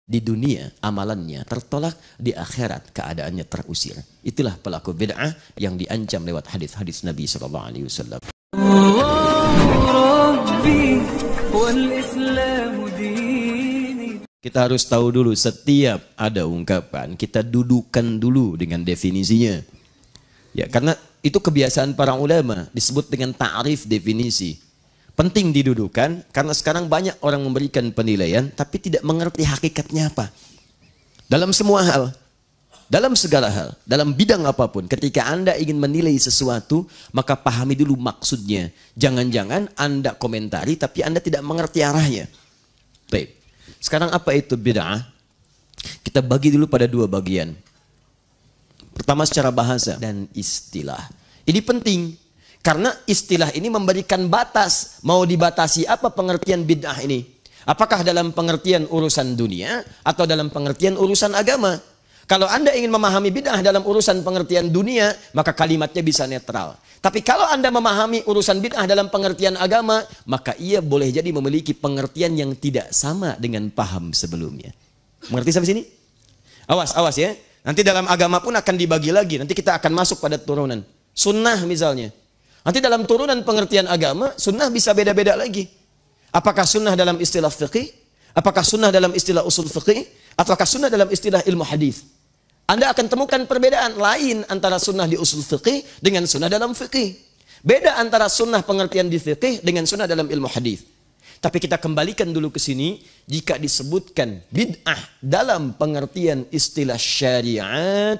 Di dunia amalannya tertolak, di akhirat keadaannya terusir. Itulah pelaku bid'ah yang diancam lewat hadis-hadis Nabi sallallahu alaihi wasallam. Kita harus tahu dulu, setiap ada ungkapan kita dudukan dulu dengan definisinya. Ya, karena itu kebiasaan para ulama, disebut dengan ta'rif definisi. Penting didudukan karena sekarang banyak orang memberikan penilaian tapi tidak mengerti hakikatnya apa. Dalam semua hal, dalam segala hal, dalam bidang apapun, ketika Anda ingin menilai sesuatu, maka pahami dulu maksudnya. Jangan-jangan Anda komentari tapi Anda tidak mengerti arahnya. Baik. Sekarang apa itu bid'ah? Kita bagi dulu pada dua bagian. Pertama secara bahasa dan istilah. Ini penting. Karena istilah ini memberikan batas. Mau dibatasi apa pengertian bid'ah ini? Apakah dalam pengertian urusan dunia atau dalam pengertian urusan agama? Kalau Anda ingin memahami bid'ah dalam urusan pengertian dunia, maka kalimatnya bisa netral. Tapi kalau Anda memahami urusan bid'ah dalam pengertian agama, maka ia boleh jadi memiliki pengertian yang tidak sama dengan paham sebelumnya. Mengerti sampai sini? Awas, awas ya. Nanti dalam agama pun akan dibagi lagi. Nanti kita akan masuk pada turunan. Sunnah misalnya. Nanti dalam turunan pengertian agama, sunnah bisa beda-beda lagi. Apakah sunnah dalam istilah fiqih? Apakah sunnah dalam istilah usul fiqih? Ataukah sunnah dalam istilah ilmu hadis? Anda akan temukan perbedaan lain antara sunnah di usul fiqih dengan sunnah dalam fiqih. Beda antara sunnah pengertian di fiqih dengan sunnah dalam ilmu hadis. Tapi kita kembalikan dulu ke sini, jika disebutkan bid'ah dalam pengertian istilah syariat,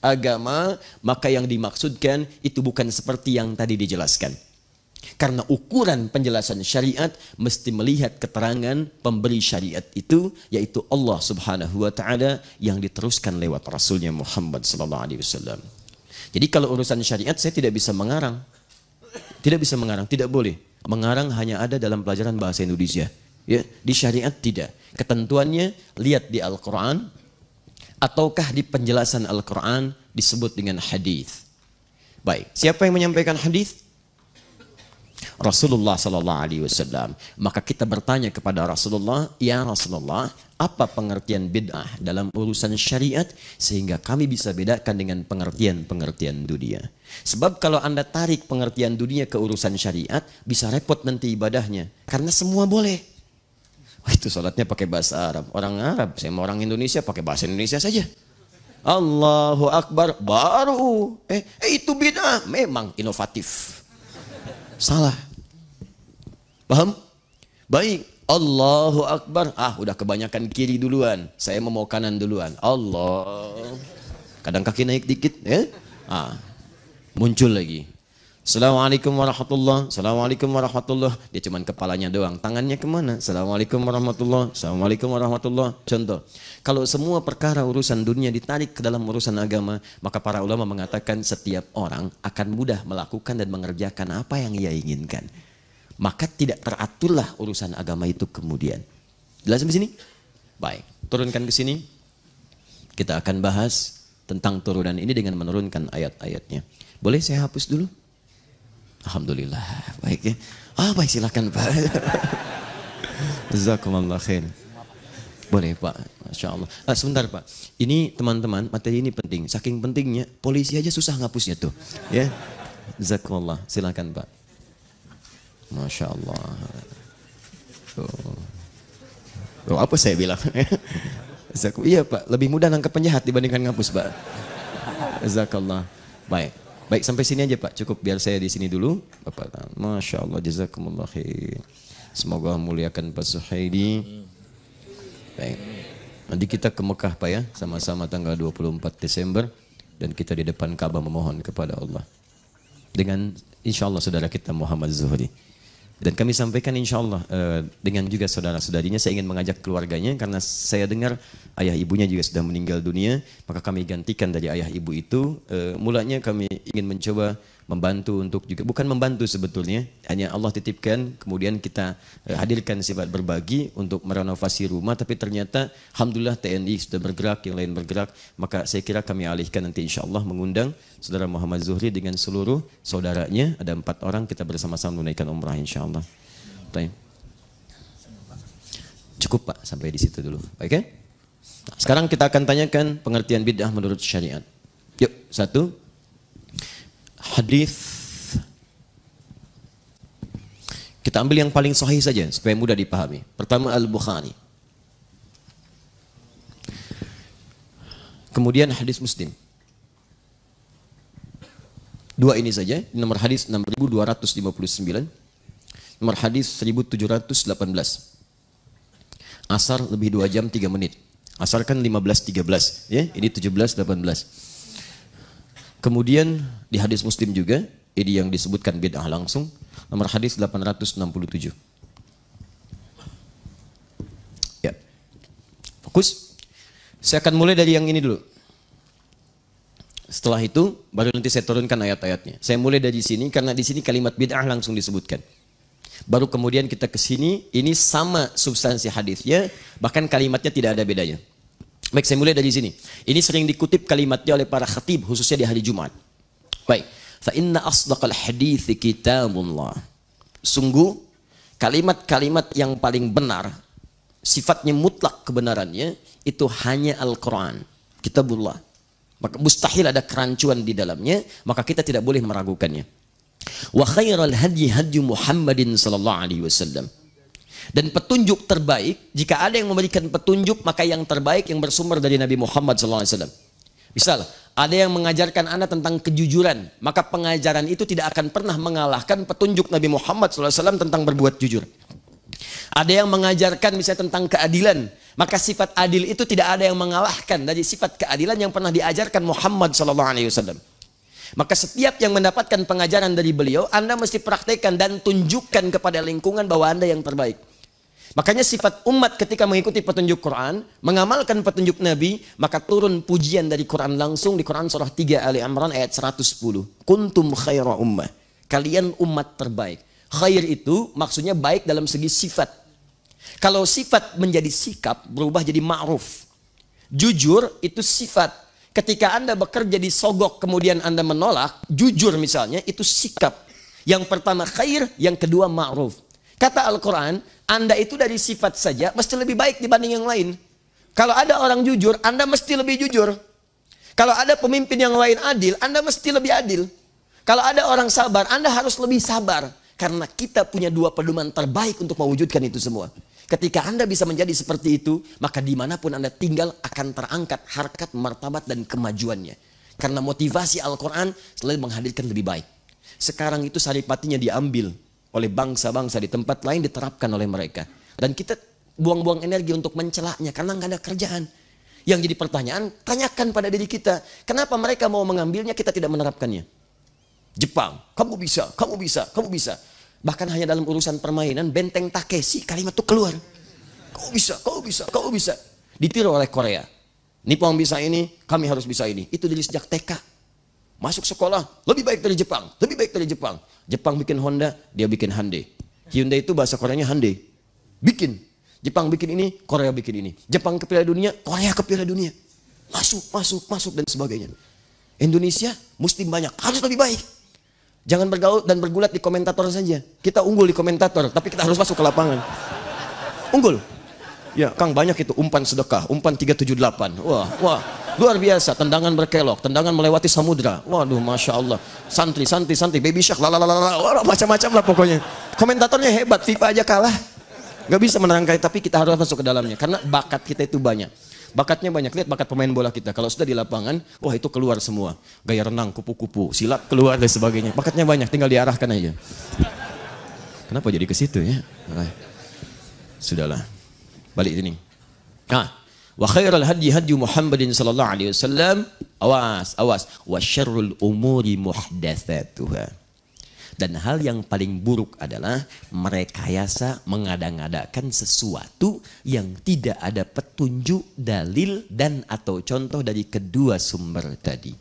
agama, maka yang dimaksudkan itu bukan seperti yang tadi dijelaskan. Karena ukuran penjelasan syariat mesti melihat keterangan pemberi syariat itu, yaitu Allah Subhanahu wa Ta'ala yang diteruskan lewat Rasulnya Muhammad sallallahu alaihi wasallam. Jadi kalau urusan syariat saya tidak bisa mengarang. Tidak bisa mengarang, tidak boleh. Mengarang hanya ada dalam pelajaran bahasa Indonesia. Ya, di syariat tidak. Ketentuannya lihat di Al-Quran ataukah di penjelasan Al-Quran disebut dengan hadis. Baik, siapa yang menyampaikan hadis? Rasulullah sallallahu alaihi wasallam. Maka kita bertanya kepada Rasulullah, ya Rasulullah, apa pengertian bid'ah dalam urusan syariat sehingga kami bisa bedakan dengan pengertian-pengertian dunia. Sebab kalau Anda tarik pengertian dunia ke urusan syariat, bisa repot nanti ibadahnya. Karena semua boleh. Wah, itu sholatnya pakai bahasa Arab. Orang Arab, saya mau orang Indonesia pakai bahasa Indonesia saja. Allahu Akbar, baru. Itu bid'ah. Memang inovatif. Salah. Paham? Baik. Allahu Akbar. Udah kebanyakan kiri duluan. Saya mau kanan duluan. Allah. Kadang kaki naik dikit. Muncul lagi. Assalamualaikum warahmatullah. Assalamualaikum warahmatullah. Dia cuman kepalanya doang. Tangannya kemana? Assalamualaikum warahmatullah. Assalamualaikum warahmatullah. Contoh. Kalau semua perkara urusan dunia ditarik ke dalam urusan agama, maka para ulama mengatakan setiap orang akan mudah melakukan dan mengerjakan apa yang ia inginkan. Maka tidak teraturlah urusan agama itu kemudian. Jelas sampai sini? Baik. Turunkan ke sini. Kita akan bahas tentang turunan ini dengan menurunkan ayat-ayatnya. Boleh saya hapus dulu? Alhamdulillah. Baik ya. Baik, silakan Pak. Jazakumullah khair. Boleh Pak. Masya Allah. Sebentar Pak. Ini teman-teman, materi ini penting. Saking pentingnya, polisi aja susah ngapusnya tuh. Ya. Jazakumullah. Silakan Pak. Masya Allah. Apa saya bilang? Iya Pak. Lebih mudah nangkep penjahat dibandingkan ngapus Pak. Jazakallah. Baik. Baik, sampai sini aja Pak, cukup biar saya di sini dulu. Bapak, Masya Allah, jazakumullah khair. Semoga memuliakan Pak Suhaidi. Baik, nanti kita ke Mekah Pak ya, sama-sama tanggal 24 Desember. Dan kita di depan Ka'bah memohon kepada Allah. Dengan insya Allah saudara kita Muhammad Zuhri. Dan kami sampaikan insya Allah dengan juga saudara-saudarinya, saya ingin mengajak keluarganya karena saya dengar ayah ibunya juga sudah meninggal dunia, maka kami gantikan dari ayah ibu itu. Mulanya kami ingin mencoba membantu untuk juga, bukan membantu sebetulnya, hanya Allah titipkan, kemudian kita hadirkan sifat berbagi untuk merenovasi rumah, tapi ternyata Alhamdulillah TNI sudah bergerak, yang lain bergerak, maka saya kira kami alihkan nanti insya Allah mengundang saudara Muhammad Zuhri dengan seluruh saudaranya, ada 4 orang, kita bersama-sama menunaikan umrah insya Allah. Cukup Pak, sampai di situ dulu. Baik ya? Nah, sekarang kita akan tanyakan pengertian bid'ah menurut syariat. Yuk, satu. Hadis. Kita ambil yang paling sahih saja supaya mudah dipahami. Pertama Al-Bukhari. Kemudian hadis Muslim. Dua ini saja, nomor hadis 6259, nomor hadis 1718. Asar lebih 2 jam 3 menit. Asar kan 15.13, ya, ini 17.18. Kemudian di hadis Muslim juga, ini yang disebutkan bid'ah langsung, nomor hadis 867. Ya. Fokus. Saya akan mulai dari yang ini dulu. Setelah itu baru nanti saya turunkan ayat-ayatnya. Saya mulai dari sini karena di sini kalimat bid'ah langsung disebutkan. Baru kemudian kita ke sini, ini sama substansi hadisnya, bahkan kalimatnya tidak ada bedanya. Baik, saya mulai dari sini. Ini sering dikutip kalimatnya oleh para khatib khususnya di hari Jumat. Baik, fa inna asdaqal hadits kitabullah. Sungguh kalimat-kalimat yang paling benar, sifatnya mutlak kebenarannya, itu hanya Al-Quran, kitabullah. Maka mustahil ada kerancuan di dalamnya, maka kita tidak boleh meragukannya. Wa khairal hadyi hadyu Muhammadin sallallahu alaihi wasallam. Dan petunjuk terbaik, jika ada yang memberikan petunjuk, maka yang terbaik yang bersumber dari Nabi Muhammad sallallahu alaihi wasallam. Misal, ada yang mengajarkan Anda tentang kejujuran, maka pengajaran itu tidak akan pernah mengalahkan petunjuk Nabi Muhammad sallallahu alaihi wasallam tentang berbuat jujur. Ada yang mengajarkan misalnya tentang keadilan, maka sifat adil itu tidak ada yang mengalahkan dari sifat keadilan yang pernah diajarkan Muhammad SAW. Maka setiap yang mendapatkan pengajaran dari beliau, Anda mesti praktekkan dan tunjukkan kepada lingkungan bahwa Anda yang terbaik. Makanya sifat umat ketika mengikuti petunjuk Quran, mengamalkan petunjuk Nabi, maka turun pujian dari Quran langsung di Quran surah 3 Ali Imran ayat 110. Kuntum khaira ummah. Kalian umat terbaik. Khair itu maksudnya baik dalam segi sifat. Kalau sifat menjadi sikap, berubah jadi ma'ruf. Jujur itu sifat. Ketika Anda bekerja disogok kemudian Anda menolak, jujur misalnya, itu sikap. Yang pertama khair, yang kedua ma'ruf. Kata Al-Quran, Anda itu dari sifat saja mesti lebih baik dibanding yang lain. Kalau ada orang jujur, Anda mesti lebih jujur. Kalau ada pemimpin yang lain adil, Anda mesti lebih adil. Kalau ada orang sabar, Anda harus lebih sabar. Karena kita punya dua pedoman terbaik untuk mewujudkan itu semua. Ketika Anda bisa menjadi seperti itu, maka dimanapun Anda tinggal akan terangkat harkat, martabat, dan kemajuannya. Karena motivasi Al-Quran selalu menghadirkan lebih baik. Sekarang itu saripatinya diambil oleh bangsa-bangsa di tempat lain, diterapkan oleh mereka. Dan kita buang-buang energi untuk mencelaknya karena nggak ada kerjaan. Yang jadi pertanyaan, tanyakan pada diri kita, kenapa mereka mau mengambilnya, kita tidak menerapkannya. Jepang, kamu bisa, kamu bisa, kamu bisa. Bahkan hanya dalam urusan permainan, benteng Takeshi, kalimat itu keluar. Kau bisa, kau bisa, kau bisa. Ditiru oleh Korea. Nippon bisa ini, kami harus bisa ini. Itu dari sejak TK. Masuk sekolah, lebih baik dari Jepang, lebih baik dari Jepang. Jepang bikin Honda, dia bikin Hyundai. Hyundai itu bahasa Koreanya Hyundai. Bikin. Jepang bikin ini, Korea bikin ini. Jepang ke Piala Dunia, Korea ke Piala Dunia. Masuk, masuk, masuk, dan sebagainya. Indonesia, muslim banyak, harus lebih baik. Jangan bergaul dan bergulat di komentator saja. Kita unggul di komentator, tapi kita harus masuk ke lapangan. Unggul. Ya, Kang banyak itu umpan sedekah, umpan 378. Wah, wah, luar biasa. Tendangan berkelok, tendangan melewati samudra. Waduh, masya Allah. Santri, santri, santri, baby shark, lalalala, macam-macam lah pokoknya. Komentatornya hebat, FIFA aja kalah. Gak bisa menerangkan, tapi kita harus masuk ke dalamnya. Karena bakat kita itu banyak. Bakatnya banyak, lihat bakat pemain bola kita. Kalau sudah di lapangan, wah itu keluar semua. Gaya renang, kupu-kupu, silat keluar dan sebagainya. Bakatnya banyak, tinggal diarahkan aja. Kenapa jadi ke situ ya? Sudahlah. Balik sini. Wa khairal hadyi hadyu Muhammadin sallallahu alaihi wasallam. Awas, awas. Wa syarrul umuri muhdatsatuha. Dan hal yang paling buruk adalah merekayasa, mengada-ngadakan sesuatu yang tidak ada petunjuk, dalil, dan atau contoh dari kedua sumber tadi.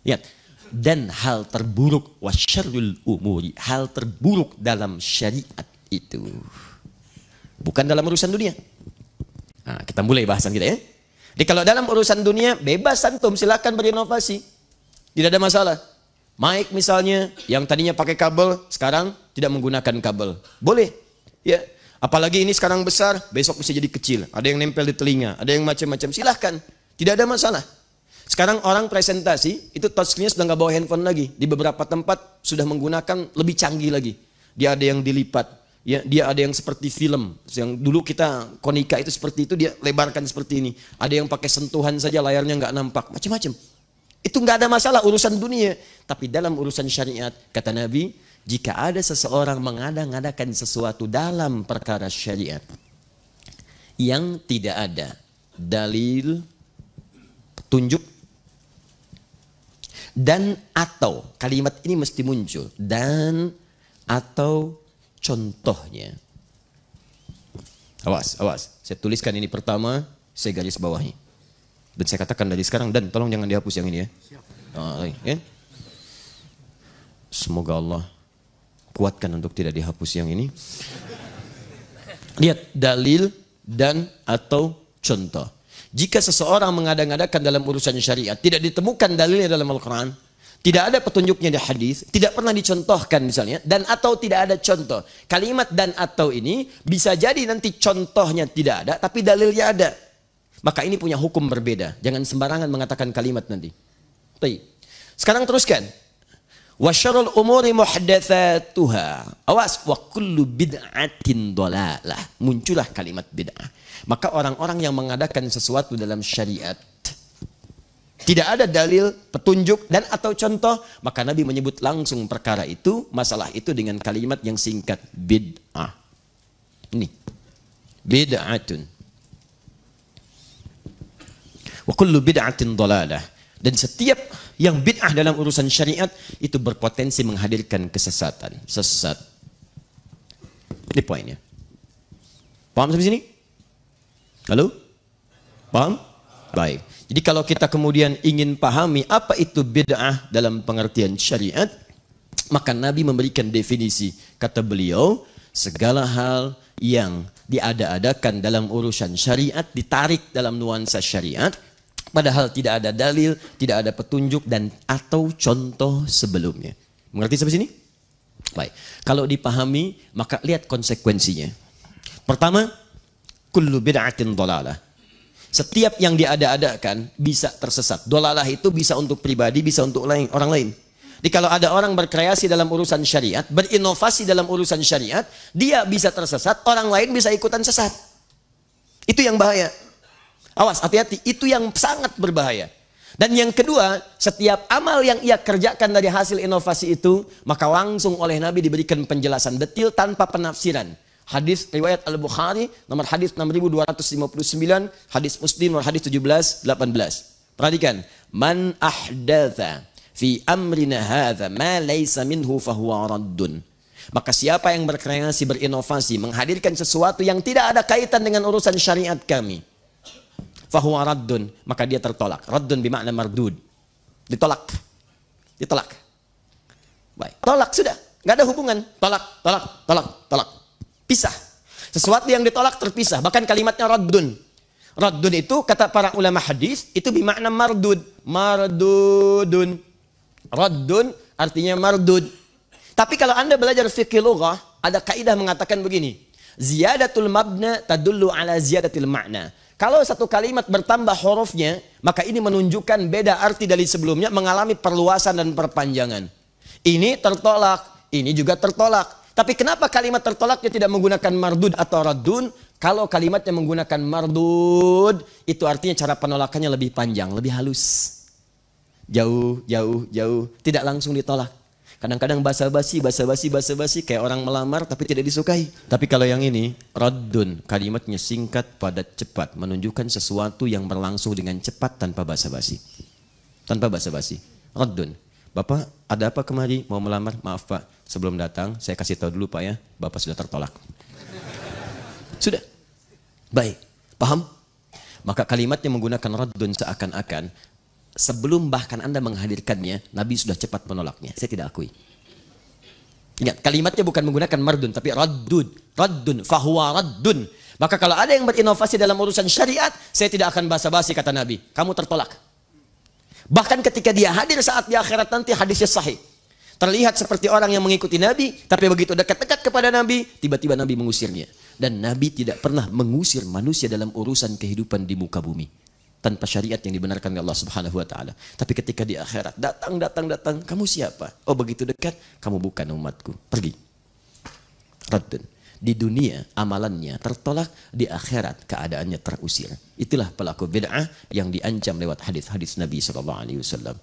Lihat. Dan hal terburuk, wasyarrul umuri, hal terburuk dalam syariat itu. Bukan dalam urusan dunia. Nah, kita mulai bahasan kita ya. Jadi kalau dalam urusan dunia, bebas antum, silakan berinovasi. Tidak ada masalah. Mic misalnya, yang tadinya pakai kabel, sekarang tidak menggunakan kabel. Boleh. Ya. Apalagi ini sekarang besar, besok bisa jadi kecil. Ada yang nempel di telinga, ada yang macam-macam. Silahkan, tidak ada masalah. Sekarang orang presentasi, itu touchscreen-nya sudah nggak bawa handphone lagi. Di beberapa tempat sudah menggunakan lebih canggih lagi. Dia ada yang dilipat, ya, dia ada yang seperti film. Yang dulu kita konika itu seperti itu, dia lebarkan seperti ini. Ada yang pakai sentuhan saja, layarnya nggak nampak, macam-macam. Itu nggak ada masalah urusan dunia. Tapi dalam urusan syariat, kata Nabi, jika ada seseorang mengada-ngadakan sesuatu dalam perkara syariat yang tidak ada dalil, petunjuk, dan atau, kalimat ini mesti muncul, dan atau contohnya. Awas, awas. Saya tuliskan ini pertama, saya garis bawahi. Dan saya katakan dari sekarang, dan tolong jangan dihapus yang ini ya. Ya. Semoga Allah kuatkan untuk tidak dihapus yang ini. Lihat, dalil dan atau contoh. Jika seseorang mengada-ngadakan dalam urusan syariat, tidak ditemukan dalilnya dalam Al-Quran, tidak ada petunjuknya di hadis, tidak pernah dicontohkan misalnya, dan atau tidak ada contoh. Kalimat dan atau ini bisa jadi nanti contohnya tidak ada, tapi dalilnya ada. Maka ini punya hukum berbeda. Jangan sembarangan mengatakan kalimat nanti. Baik. Sekarang teruskan. Wa syarrul umuri muhdatsatuha. Awas, wa kullu bid'atin dhalalah. Muncullah kalimat bid'ah. Maka orang-orang yang mengadakan sesuatu dalam syariat tidak ada dalil, petunjuk dan atau contoh, maka Nabi menyebut langsung perkara itu, masalah itu dengan kalimat yang singkat, bid'ah. Ini. Bid'atun. Wa kullu bid'atin dhalalah. Dan setiap yang bid'ah dalam urusan syariat itu berpotensi menghadirkan kesesatan. Sesat. Ini poinnya. Paham sampai sini? Halo? Paham? Baik. Jadi kalau kita kemudian ingin pahami apa itu bid'ah dalam pengertian syariat, maka Nabi memberikan definisi. Kata beliau, segala hal yang diada-adakan dalam urusan syariat, ditarik dalam nuansa syariat, padahal tidak ada dalil, tidak ada petunjuk dan atau contoh sebelumnya. Mengerti sampai sini? Baik. Kalau dipahami, maka lihat konsekuensinya. Pertama, kullu bid'atin dhalalah. Setiap yang diada-adakan bisa tersesat. Dhalalah itu bisa untuk pribadi, bisa untuk orang lain. Jadi kalau ada orang berkreasi dalam urusan syariat, berinovasi dalam urusan syariat, dia bisa tersesat, orang lain bisa ikutan sesat. Itu yang bahaya. Awas, hati-hati, itu yang sangat berbahaya. Dan yang kedua, setiap amal yang ia kerjakan dari hasil inovasi itu, maka langsung oleh Nabi diberikan penjelasan detil tanpa penafsiran. Hadis riwayat Al-Bukhari, nomor hadis 6259, hadis Muslim nomor hadis 1718. Perhatikan, man ahdatha fi amrina hadza ma laysa minhu fahuwa raddun. Maka siapa yang berkreasi, berinovasi, menghadirkan sesuatu yang tidak ada kaitan dengan urusan syariat kami, fahuwa raddun, maka dia tertolak. Raddun bermakna mardud. Ditolak. Ditolak. Baik. Tolak sudah. Nggak ada hubungan. Tolak, tolak, tolak, tolak. Pisah. Sesuatu yang ditolak terpisah. Bahkan kalimatnya raddun. Raddun itu kata para ulama hadis itu bermakna mardud. Mardudun. Raddun artinya mardud. Tapi kalau Anda belajar fikih lughah, ada kaidah mengatakan begini. Ziyadatul mabna tadullu ala ziyadatil ma'na. Kalau satu kalimat bertambah hurufnya, maka ini menunjukkan beda arti dari sebelumnya, mengalami perluasan dan perpanjangan. Ini tertolak, ini juga tertolak. Tapi kenapa kalimat tertolaknya tidak menggunakan mardud atau raddun? Kalau kalimatnya menggunakan mardud, itu artinya cara penolakannya lebih panjang, lebih halus. Jauh, jauh, jauh, tidak langsung ditolak. Kadang-kadang basa-basi, kayak orang melamar tapi tidak disukai. Tapi kalau yang ini, raddun, kalimatnya singkat, padat, cepat, menunjukkan sesuatu yang berlangsung dengan cepat tanpa basa-basi. Tanpa basa-basi. Raddun. Bapak, ada apa kemari? Mau melamar? Maaf Pak, sebelum datang saya kasih tahu dulu Pak ya, Bapak sudah tertolak. Sudah. Baik, paham? Maka kalimatnya menggunakan raddun seakan-akan sebelum bahkan Anda menghadirkannya, Nabi sudah cepat menolaknya. Saya tidak akui. Ingat, kalimatnya bukan menggunakan mardun, tapi raddun. Raddun, fahuwa raddun. Maka kalau ada yang berinovasi dalam urusan syariat, saya tidak akan basa-basi kata Nabi. Kamu tertolak. Bahkan ketika dia hadir saat di akhirat nanti, hadisnya sahih. Terlihat seperti orang yang mengikuti Nabi, tapi begitu dekat-dekat kepada Nabi, tiba-tiba Nabi mengusirnya. Dan Nabi tidak pernah mengusir manusia dalam urusan kehidupan di muka bumi tanpa syariat yang dibenarkan oleh Allah Subhanahu wa taala. Tapi ketika di akhirat datang, kamu siapa? Oh, begitu dekat, kamu bukan umatku. Pergi. Raddun. Di dunia amalannya tertolak, di akhirat keadaannya terusir. Itulah pelaku bid'ah yang diancam lewat hadis-hadis Nabi sallallahu alaihi wasallam.